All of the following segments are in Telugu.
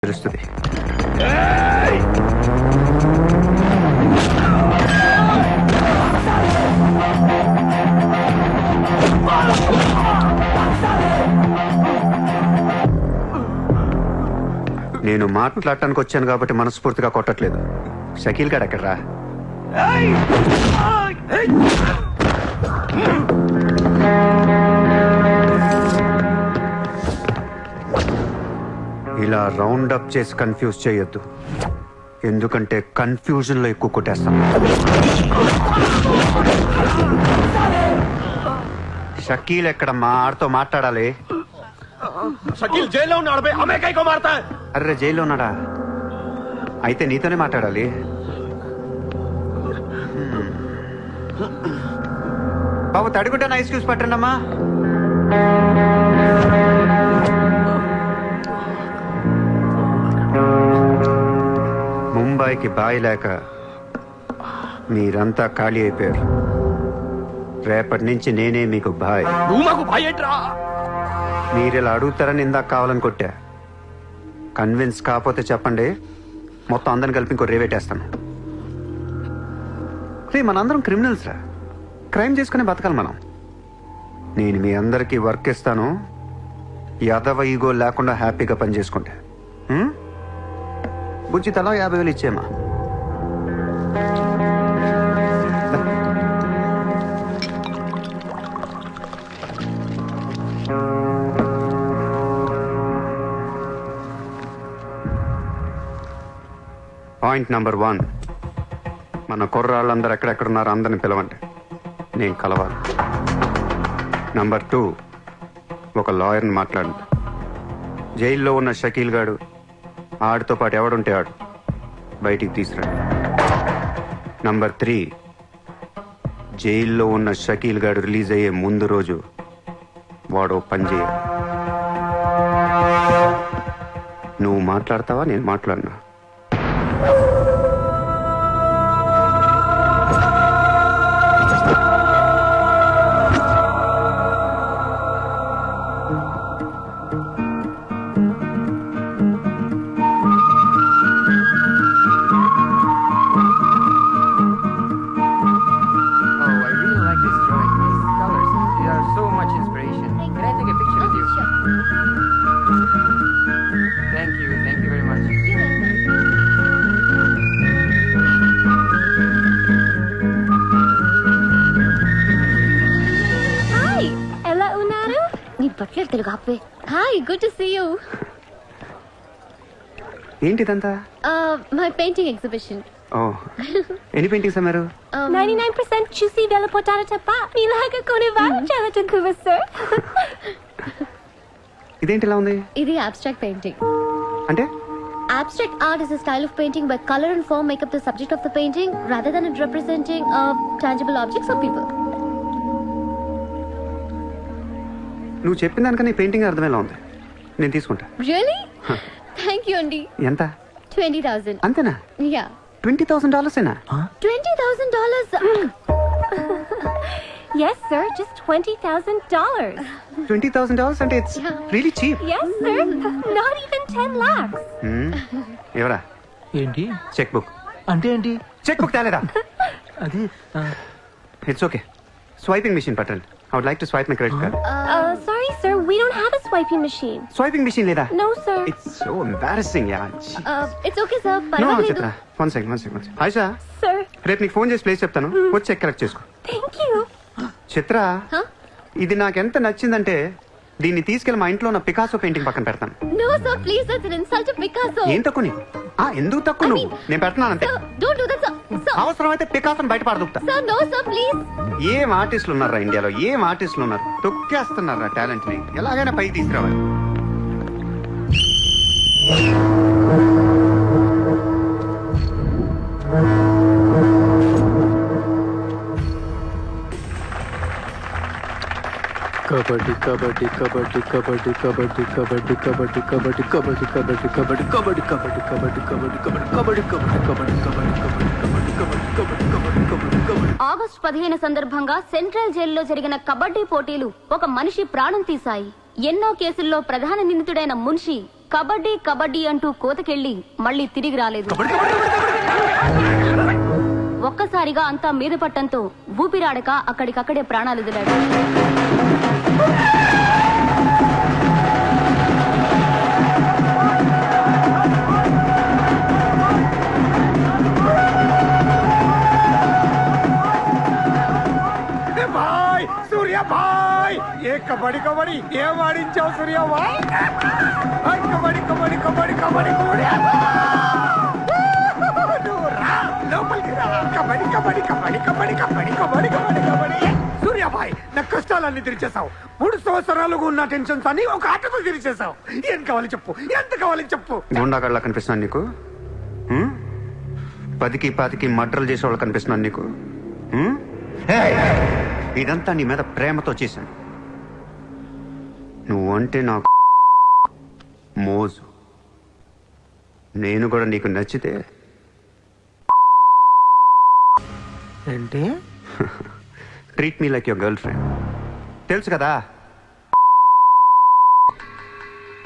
తెలుస్తుంది. నేను మాట్లాడటానికి వచ్చాను కాబట్టి మనస్ఫూర్తిగా కొట్టట్లేదు. షకీల్ గారు ఎక్కడ్రా? ఇలా రౌండ్ అప్ చేసి కన్ఫ్యూజ్ చేయొద్దు, ఎందుకంటే కన్ఫ్యూజన్ లో ఎక్కువ కొట్టేస్తాం. షకీల్ ఎక్కడ? మా ఆడితో మాట్లాడాలి. షకీల్ జైల్లో ఉన్నాడు. అర్రే జైల్లో ఉన్నాడా? అయితే నీతోనే మాట్లాడాలి. బాబు తడిగుడ్డ ఐస్ క్యూబ్స్ పట్టండి అమ్మా. ముంబైకి బాయ్ లేక మీరంతా ఖాళీ అయిపోయారు. రేపటి నుంచి నేనే మీకు బాయ్. నువ్వు మాకు బాయ్ ఏంట్రా? మీరు ఇలా అడుగుతారని ఇందాక కావాలని కొట్టా. కన్విన్స్ కాకపోతే చెప్పండి, మొత్తం అందరిని కలిపి ఇంకో రేవేటేస్తాను. రే మనందరం క్రిమినల్స్ రా, క్రైమ్ చేసుకునే బతకాలి మనం. నేను మీ అందరికీ వర్క్ ఇస్తాను, యాదవ ఈగో లేకుండా హ్యాపీగా పని చేసుకుంటే. బుజ్జి తలా 50,000 ఇచ్చేమా. పాయింట్ నెంబర్ 1, మన కుర్రాళ్ళందరూ ఎక్కడెక్కడున్నారో అందరిని పిలవండి, నేను కలవాలి. నెంబర్ 2, ఒక లాయర్ని మాట్లాడండి. జైల్లో ఉన్న షకీల్ గాడు, ఆడితో పాటు ఎవడుంటే ఆడు బయటికి తీసుకురండి. నంబర్ 3, జైల్లో ఉన్న షకీల్ గాడు రిలీజ్ అయ్యే ముందు రోజు వాడు పని చేయాలి. నువ్వు మాట్లాడతావా, నేను మాట్లాడినా? Hi, good to see you. ఏంటిదంతా? My painting exhibition. ఎన్ని పెయింటింగ్స్ అమ్మారు? 99% చూసి వెళ్ళిపోతారు తప్ప మీలాగా కొనేవారు చాలా తక్కువ సార్. ఇదేంటి ఇలా ఉంది? ఇది abstract painting. అంటే? Abstract art is a style of painting where color and form make up the subject of the painting rather than it representing tangible objects or people. నువ్వు చెప్పిన దానికన్నా పెయింటింగ్ అర్థమేలా ఉంది. నేను తీసుకుంటా. Really? Thank you అండి. ఎంత? 20,000. అంతేనా? Yeah. $20,000 ఏనా? $20,000. Yes sir, just $20,000. $20,000 అంటే it's really cheap. Yes sir, not even 10 lakhs. ఎవరా? ఏంటి? Cheque book. అంటే ఏంటి? చెక్ బుక్ తేలేదా? అది ఇట్స్ ఓకే. స్వైపింగ్ మెషిన్ పట్టండి. I would like to swipe my credit card. Sorry sir, we don't have a swiping machine. Swiping machine లేదా? No sir. It's so embarrassing, yeah. It's okay sir, No, పర్వాలేదు. చిత్ర. One second. Hi sir. Sir, రేపు నీకు ఫోన్ చేసి ప్లేస్ చెప్తాను, వచ్చి చెక్ కలెక్ట్ చేసుకో. thank you. Chitra, Huh? ఇది నాకెంత నచ్చిందంటే దీన్ని తీసుకెళ్లి మా ఇంట్లో ఉన్న పికాసో పెయింటింగ్ పక్కన పెడతాను. No sir, please, that's an insult to Picasso. ఏం తక్కువ నీకు? ఎందుకు తక్కువ నువ్వు? నేను పెడుతున్నాను అంతే. Sir, don't do that sir. Sir, అవసరం అయితే పికాసోని బయట పారదొక్కుతా. sir, no sir, please. ఏం ఆర్టిస్టులు ఉన్నారా ఇండియాలో? ఏం ఆర్టిస్టులు ఉన్నారు? తొక్కేస్తున్నారా టాలెంట్ ని? ఎలాగైనా పైకి తీసుకురావాలి. కబడ్డీ కబడ్డీ కబడ్డీ కబడ్డీ కబడ్డీ కబడ్డీ కబడ్డీ కబడ్డీ కబడ్డీ కబడ్డీ కబడ్డీ కబడ్డీ కబడ్డీ కబడ్డీ కబడ్డీ కబడ్డీ కబడ్డీ కబడ్డీ. ఆగస్టు 15 సందర్భంగా సెంట్రల్ జైల్లో జరిగిన కబడ్డీ పోటీలు ఒక మనిషి ప్రాణం తీశాయి. ఎన్నో కేసుల్లో ప్రధాన నిందితుడైన మున్షి కబడ్డీ కబడ్డీ అంటూ కోతకెళ్ళి మళ్ళీ తిరిగి రాలేదు. ఒక్కసారిగా అంతా మీద పట్టంతో ఊపిరాడక అక్కడికక్కడే ప్రాణాలు వదిలాడు. ఏ కబడ్డీ కబడ్డీ ఏం ఆడించావు సూర్య భాయ్? కబడ్డీ కబడ్డీ కబడ్డీ కబడ్డీ లోపలికి రా. కబడ్డీ కబడ్డీ కబడ్డీ కబడ్డీ కబడ్డీ కబడ్డీ కబడ్డీ కబడ్డీ. సూర్య భాయ్ నా కష్టాలన్నీ తీర్చేసావు. 3 సంవత్సరాలుగా ఉన్న టెన్షన్స్ అన్ని ఒక ఆటతో తీర్చేసావు. ఏం కావాలి చెప్పు, ఎంత కావాలి చెప్పు. గుండాగడ్లా కనిపిస్తున్నాను నీకు? 10కి 20కి మర్డర్లు చేసేవాళ్ళు కనిపిస్తున్నాను నీకు? ఇదంతా నీ మీద ప్రేమతో చేశాను. నువ్వంటే నాకు మోజు. నేను కూడా నీకు నచ్చితే ఏంటి? Treat me like your girl friend. తెలుసు కదా,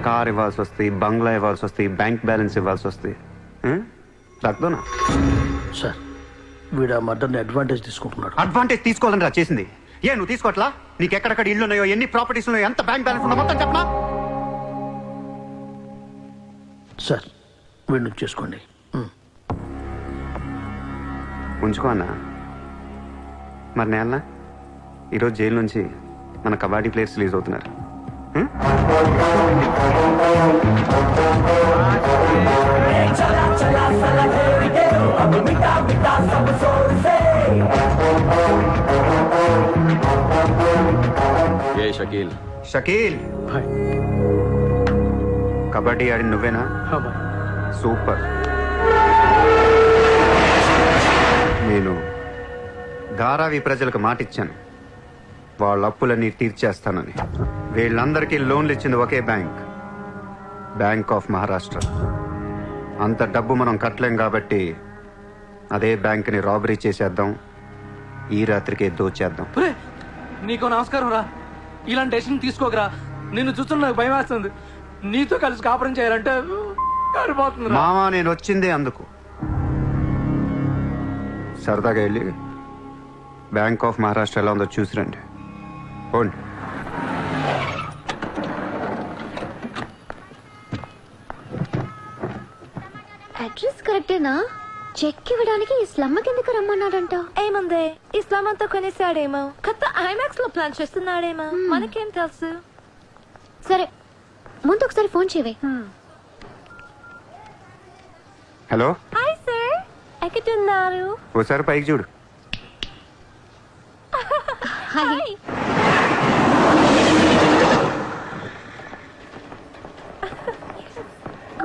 కార్ ఇవ్వాల్సి వస్తాయి, బంగ్లా ఇవ్వాల్సి వస్తాయి, బ్యాంక్ బ్యాలెన్స్ ఇవ్వాల్సి వస్తాయి. తగ్గదునా? సార్ వీడు ఆ మర్డర్ని అడ్వాంటేజ్ తీసుకుంటున్నాడు. అడ్వాంటేజ్ తీసుకోవాలని రా చేసింది. ఏ నువ్వు తీసుకోవట్లా? నీకు ఎక్కడెక్కడ ఇల్లు ఉన్నాయో, ఎన్ని ప్రాపర్టీస్ ఉన్నాయో, ఎంత బ్యాంక్ బ్యాలెన్స్ ఉన్నా మొత్తం చెప్పనా? సార్ వీడిని చేసుకోండి. ఉంచుకో అన్నా. మరి నేనా ఈరోజు జైలు నుంచి మన కబడ్డీ ప్లేయర్స్ రిలీజ్ అవుతున్నారు. ఏ షకీల్? షకీల్, హాయ్. కబడ్డీ ఆడి నువ్వేనా? హా బాయ్. సూపర్. నేను ధారావి ప్రజలకు మాటిచ్చాను, వాళ్ళ అప్పులన్నీ తీర్చేస్తానని. వీళ్ళందరికీ లోన్లు ఇచ్చింది ఒకే బ్యాంక్, బ్యాంక్ ఆఫ్ మహారాష్ట్ర. అంత డబ్బు మనం కట్టలేం కాబట్టి అదే బ్యాంక్ని రాబరీ చేసేద్దాం, ఈ రాత్రికే దోచేద్దాం. నీకు నమస్కారం రా. ఇలాంటి డెసిషన్ తీసుకోకరా. నిన్ను చూస్తున్న నాకు భయం వేస్తుంది. నీతో కలిసి కాపురం చేయాలంటే కారిపోతుంది. మామా నేను వచ్చిందే అందుకు. సరదాగా వెళ్ళి బ్యాంక్ ఆఫ్ మహారాష్ట్ర ఎలా ఉందో చూసిరండి. పోండి. అడ్రస్ కరెక్టేనా? చెక్ ఇవ్వడానికి ఈ స్లమ్ కిందకి రమ్మన్నాడంట. ఏముంది, ఇస్లాం అంతా కొనేసాడేమో, కొత్త ఐమాక్స్ లో ప్లాన్ చేస్తున్నాడేమో, మనకేం తెలుసు. సరే ముందు ఒకసారి ఫోన్ చేయవే. హలో, హాయ్ సార్, ఎక్కడున్నారు? ఓసారి పైకి చూడు. Hi.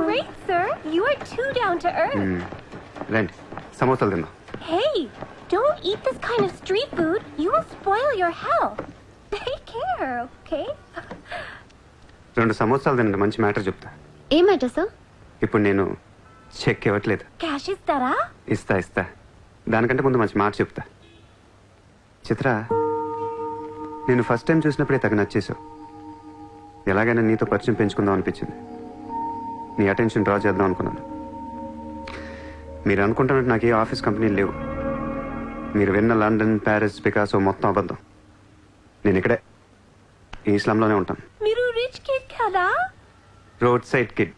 Great sir, you are too down to earth. రండి, సమోసాలు తిందాం. Hey, don't eat this kind of street food. You will spoil your health. Take care, okay? 2 సమోసాలు తినండి, మంచి మ్యాటర్ చెప్తా. ఏం మ్యాటర్ సార్? ఇప్పుడు నేను చెక్ ఇవ్వట్లేదు. Cash ఇస్తారా? ఇస్తా. దానికంటే ముందు మంచి మాట చెప్తా. చిత్ర, నేను ఫస్ట్ టైం చూసినప్పుడే తగ్గ నచ్చేసావు. ఎలాగైనా నీతో పరిచయం పెంచుకుందాం అనిపించింది. నీ అటెన్షన్ డ్రా చేద్దాం అనుకున్నాను. మీరు అనుకుంటున్నట్టు నాకు ఏ ఆఫీస్ కంపెనీలు లేవు. మీరు విన్న లండన్, ప్యారిస్, పికాసో మొత్తం అబద్ధం. నేను ఇక్కడే ఈ ఇస్లాంలోనే ఉంటాను. మీరు రిచ్ కిడ్ కదా? Road side kid.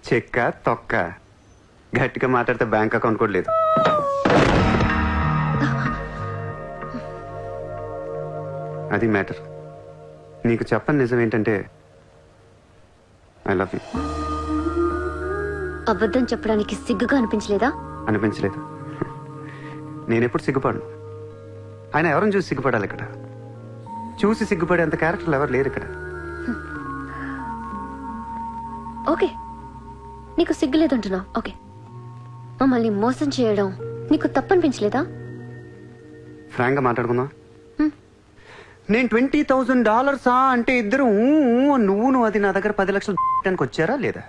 చెక్క తొక్క. గట్టిగా మాట్లాడితే బ్యాంక్ అకౌంట్ కూడా లేదు. అది మ్యాటర్. నీకు చెప్పని నిజం ఏంటంటే ఐ లవ్ యూ. అబద్ధం చెప్పడానికి సిగ్గుగా అనిపించలేదా? అనిపించలేదు. నేనెప్పుడు సిగ్గుపడను. ఆయన ఎవరిని చూసి సిగ్గుపడాలి? ఇక్కడ చూసి సిగ్గుపడేంత క్యారెక్టర్లు ఎవరు లేరు ఇక్కడ. ఓకే, నీకు సిగ్గు లేదంటున్నావు. ఓకే, మమ్మల్ని మోసం చేయడం నీకు తప్పనిపించలేదా? ఫ్రాంక్గా మాట్లాడుకుందాం. నేను $20,000 అంటే ఇద్దరు నువ్వు అది నా దగ్గర 10 లక్షలు వచ్చారా లేదా?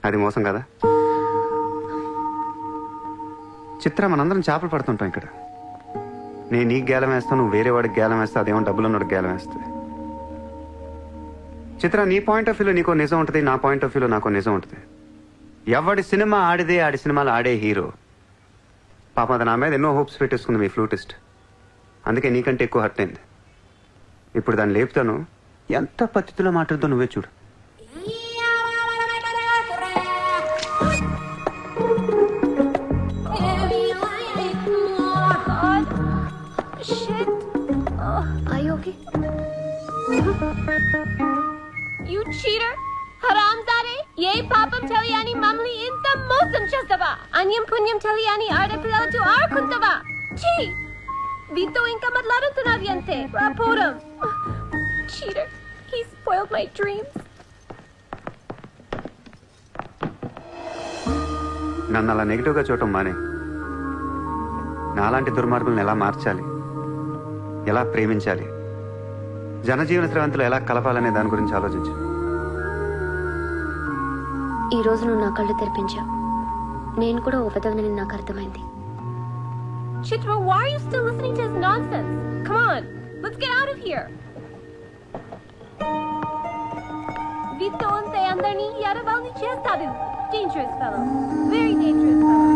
అది మోసం కదా? చిత్ర, మనందరం చేపలు పడుతుంటాం ఇక్కడ. నేను నీకు గేలం వేస్తాను, నువ్వు వేరే వాడికి గేలం వేస్తా, అదేమో డబ్బులు ఉన్నవాడికి గేలం వేస్తుంది. చిత్ర, నీ పాయింట్ ఆఫ్ వ్యూలో నీకో నిజం ఉంటుంది, నా పాయింట్ ఆఫ్ వ్యూలో నాకో నిజం ఉంటుంది. ఎవడి సినిమా ఆడిదే ఆడి సినిమాలు ఆడే హీరో. పాపం అది నా మీద ఎన్నో హోప్స్ పెట్టేసుకుంది మీ ఫ్లూటిస్ట్. అందుకే నీకంటే ఎక్కువ హర్ట్ అయింది. ఇప్పుడు దాన్ని లేపుతాను, ఎంత పద్ధతిలో మాట్లాడుతో నువ్వే చూడు. Shit. Are you okay? You cheater! Haramzade! Ye papam teliyani mamli inta mosam chestava! Anyam punyam teliyani aadapillatu aarukuntava! Chee! Vito inka matladutunnaviyante! Raporam! Cheater! He spoiled my dreams! నన్ను అలా నెగిటివ్గా చూడటం మానే. నాలాంటి దుర్మార్గులను ఎలా మార్చాలి, ఎలా ప్రేమించాలి, జనజీవన స్రవంతులు ఎలా కలపాలనే దాని గురించి ఆలోచించు. ఈ రోజు నువ్వు నా కళ్ళు తెరిపించావు. నేను కూడా ఓ పెదవిని నాకు అర్థమైంది. Chitra, why are you still listening to his nonsense? Come on, let's get out of here! Vito ante andarni yaravalni chestadu. Dangerous fellow. Very dangerous fellow.